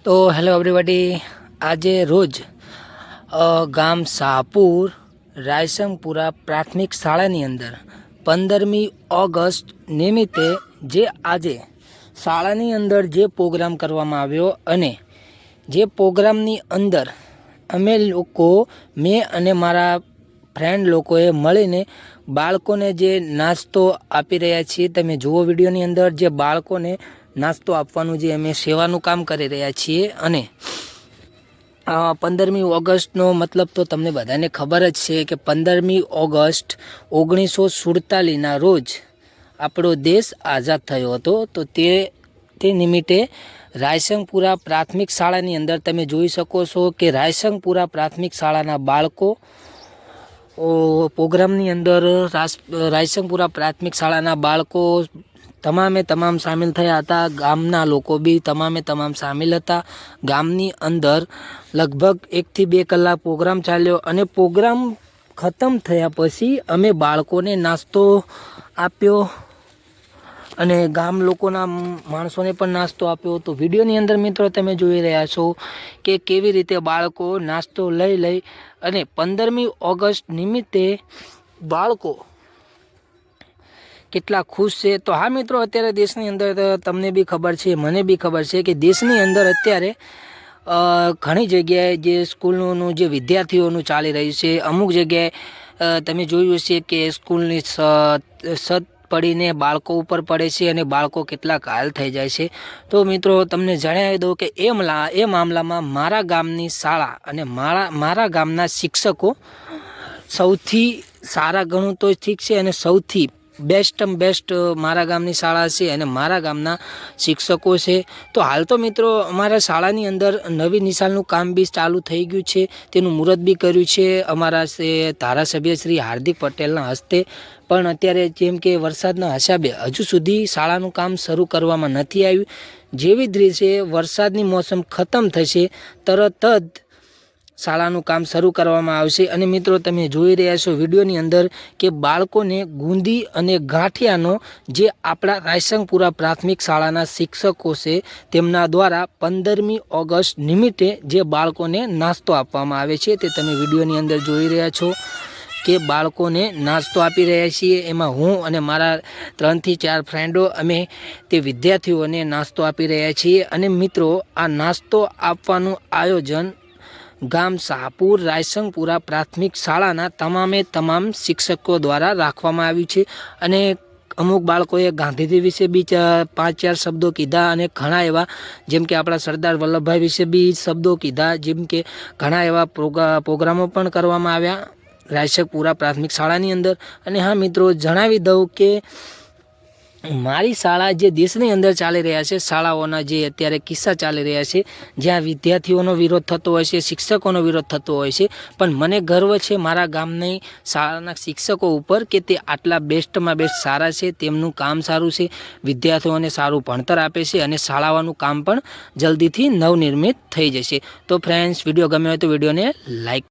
तो hello everybody, आज रोज गाम शाहपुर रायसंगपुरा प्राथमिक शाळानी अंदर 15મી ઓગસ્ટ નિમિત્તે જે આજે શાળાની અંદર જે પ્રોગ્રામ કરવામાં આવ્યો અને જે પ્રોગ્રામની અંદર અમે લોકો મેં અને મારા ફ્રેન્ડ લોકોએ મળીને બાળકોને જે નાસ્તો આપી રહ્યા છીએ। તમે જુઓ વિડીયોની અંદર જે બાળકોને નાસ્તો આપવાનું જે અમે સેવાનું કામ કરી રહ્યા છીએ। અને 15મી ઓગસ્ટનો મતલબ તો તમને બધાને ખબર જ છે કે 15મી ઓગસ્ટ 1947ના રોજ આપણો દેશ આઝાદ થયો હતો। તો તે નિમિત્તે રાયસંગપુરા પ્રાથમિક શાળાની અંદર તમે જોઈ શકો છો કે રાયસંગપુરા પ્રાથમિક શાળાના બાળકો પ્રોગ્રામની અંદર રાયસંગપુરા પ્રાથમિક શાળાના બાળકો તમામે તમામ સામેલ થયા હતા। ગામના લોકો બી તમામે તમામ સામેલ હતા। ગામની અંદર લગભગ 1 થી 2 કલાક પ્રોગ્રામ ચાલ્યો અને પ્રોગ્રામ ખતમ થયા પછી અમે બાળકોને નાસ્તો આપ્યો અને ગામ લોકોના માણસોને પણ નાસ્તો આપ્યો। તો વિડીયોની અંદર મિત્રો તમે જોઈ રહ્યા છો કે કેવી રીતે બાળકો નાસ્તો લઈ અને 15મી ઓગસ્ટ નિમિત્તે બાળકો કેટલા ખુશ છે। તો હા મિત્રો, અત્યારે દેશની અંદર તમને બી ખબર છે, મને બી ખબર છે કે દેશની અંદર અત્યારે ઘણી જગ્યાએ જે સ્કૂલનું જે વિદ્યાર્થીઓનું ચાલી રહ્યું છે। અમુક જગ્યાએ તમે જોયું હશે કે સ્કૂલની છત પડીને બાળકો ઉપર પડે છે અને બાળકો કેટલા ઘાયલ થઈ જાય છે। તો મિત્રો તમને જણાવી દઉં કે એ મામલામાં મારા ગામની શાળા અને મારા ગામના શિક્ષકો સૌથી સારા ગણું તો ઠીક છે અને સૌથી બેસ્ટ મારા ગામની શાળા છે અને મારા ગામના શિક્ષકો છે। તો હાલ તો મિત્રો અમારા શાળાની અંદર નવી નિશાળનું કામ બી ચાલુ થઈ ગયું છે, તેનું મુહૂર્ત બી કર્યું છે અમારા ધારાસભ્ય શ્રી હાર્દિક પટેલના હસ્તે। પણ અત્યારે જેમ કે વરસાદના હિસાબે હજુ સુધી શાળાનું કામ શરૂ કરવામાં નથી આવ્યું। જેવી જ રીતે વરસાદની મોસમ ખતમ થશે તરત જ શાળાનું કામ શરૂ કરવામાં આવશે। અને મિત્રો તમે જોઈ રહ્યા છો વિડીયોની અંદર કે બાળકોને ગુંદી અને ગાંઠિયાનો જે આપણા રાયસંગપુરા પ્રાથમિક શાળાના શિક્ષકો છે તેમના દ્વારા 15મી ઓગસ્ટ નિમિત્તે જે બાળકોને નાસ્તો આપવામાં આવે છે તે તમે વિડીયોની અંદર જોઈ રહ્યા છો કે બાળકોને નાસ્તો આપી રહ્યા છીએ। એમાં હું અને મારા 3 થી 4 ફ્રેન્ડો અમે તે વિદ્યાર્થીઓને નાસ્તો આપી રહ્યા છીએ। અને મિત્રો આ નાસ્તો આપવાનું આયોજન ગામ શાહપુર રાયસંગપુરા પ્રાથમિક શાળાના તમામ શિક્ષકો દ્વારા રાખવામાં આવ્યું છે। અને અમુક બાળકોએ ગાંધીજી વિશે બી 5-4 શબ્દો કીધા અને ઘણા એવા જેમ કે આપણા સરદાર વલ્લભભાઈ વિશે બી શબ્દો કીધા। જેમ કે ઘણા એવા પ્રોગ્રામો પણ કરવામાં આવ્યા રાયસંગપુરા પ્રાથમિક શાળાની અંદર। અને હા મિત્રો, જણાવી દઉં કે મારી શાળા જે દેશની અંદર ચાલી રહ્યા છે, શાળાઓના જે અત્યારે કિસ્સા ચાલી રહ્યા છે જ્યાં વિદ્યાર્થીઓનો વિરોધ થતો હોય છે, શિક્ષકોનો વિરોધ થતો હોય છે, પણ મને ગર્વ છે મારા ગામની શાળાના શિક્ષકો ઉપર કે તે આટલા બેસ્ટમાં બેસ્ટ સારા છે, તેમનું કામ સારું છે, વિદ્યાર્થીઓને સારું ભણતર આપે છે અને શાળાઓનું કામ પણ જલ્દીથી નવનિર્મિત થઈ જશે। તો ફ્રેન્ડ્સ, વિડીયો ગમ્યો હોય તો વિડીયોને લાઈક